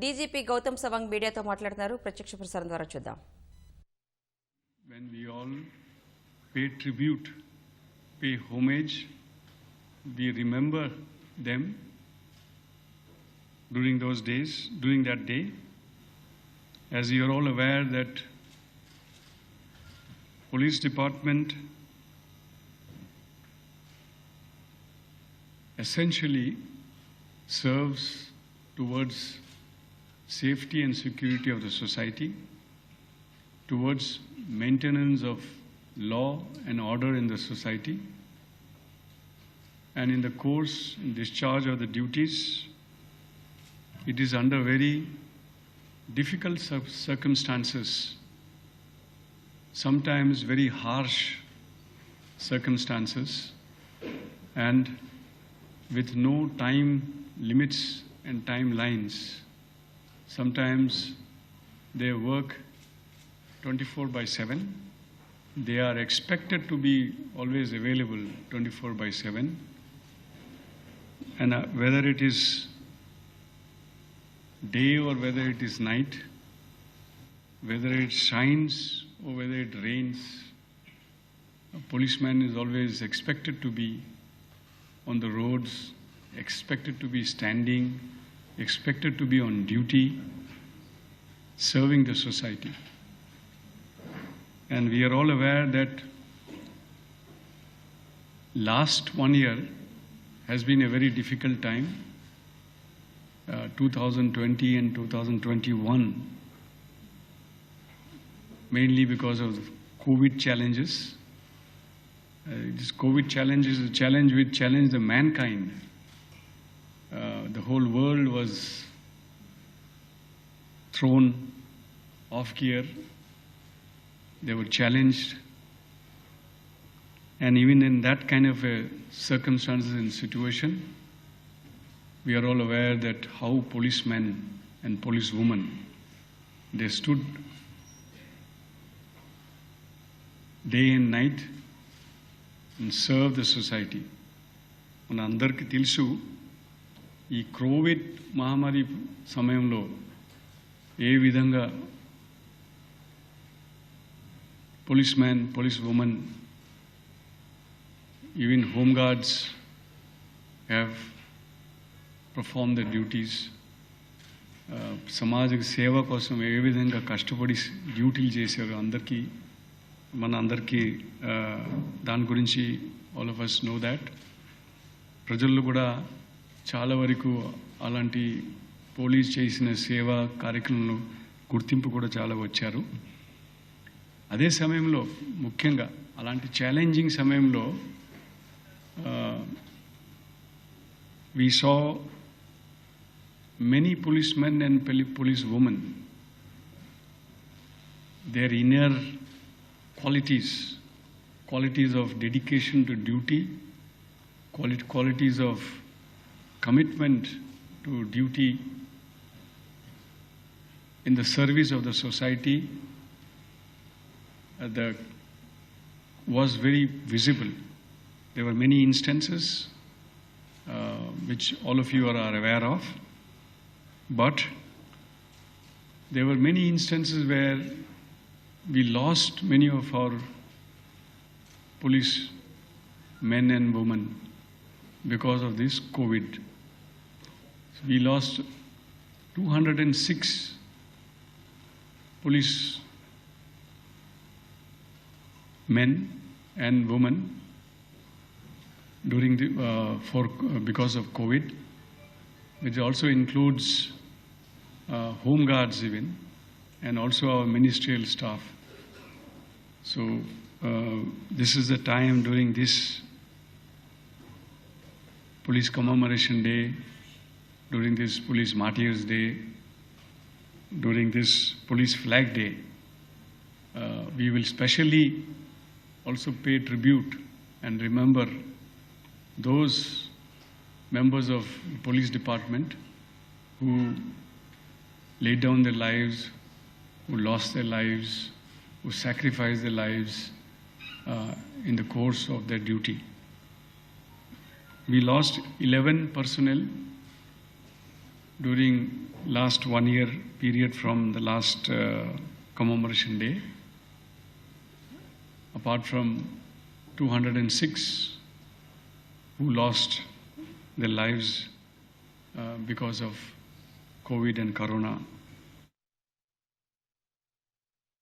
DGP Gautam Sawang మీడియాతో మాట్లాడుతున్నారు. ప్రత్యక్ష ప్రసారం ద్వారా చూద్దాం. When we all pay tribute, pay homage, we remember them during those days, during that day. As you are all aware that police department essentially serves towards safety and security of the society, towards maintenance of law and order in the society, and in the course and discharge of the duties, it is under very difficult circumstances, sometimes very harsh circumstances, and with no time limits and timelines. Sometimes they work 24/7. They are expected to be always available 24/7. And whether it is day or whether it is night, whether it shines or whether it rains, a policeman is always expected to be on the roads, expected to be standing, expected to be on duty, serving the society. And we are all aware that last 1 year has been a very difficult time. 2020 and 2021, mainly because of COVID challenges. This COVID challenge is a challenge which challenged the mankind. The whole world was thrown off gear. They were challenged. And even in that kind of a circumstances and situation, we are all aware that how policemen and policewomen, they stood day and night and served the society. మన అందరికీ తెలుసు ఈ Covid మహమ్మారి సమయంలో ఏ విధంగా policemen, policewomen, even home guards have performed their duties. సమాజ సేవ కోసం ఏ విధంగా కష్టపడి డ్యూటీలు చేశారు అందరికీ మన అందరికీ దాని గురించి all of us know that. ప్రజల్లో కూడా చాలా వరకు అలాంటి పోలీస్ చేసిన సేవా కార్యక్రమంలో గుర్తింపు కూడా చాలా వచ్చారు. అదే సమయంలో ముఖ్యంగా అలాంటి ఛాలెంజింగ్ సమయంలో we saw many policemen and policewomen, their inner qualities of dedication to duty, qualities of commitment to duty in the service of the society, was very visible. There were many instances which all of you are aware of, but there were many instances where we lost many of our police men and women because of this COVID. We lost 206 police men and women during the because of COVID, which also includes home guards even, and also our ministerial staff. So this is the time during this Police Commemoration Day, during this Police Martyrs Day, during this Police Flag Day, we will specially also pay tribute and remember those members of the police department who laid down their lives, who lost their lives, who sacrificed their lives in the course of their duty. We lost 11 personnel during last 1 year period from the last commemoration day, apart from 206 who lost their lives because of COVID and Corona,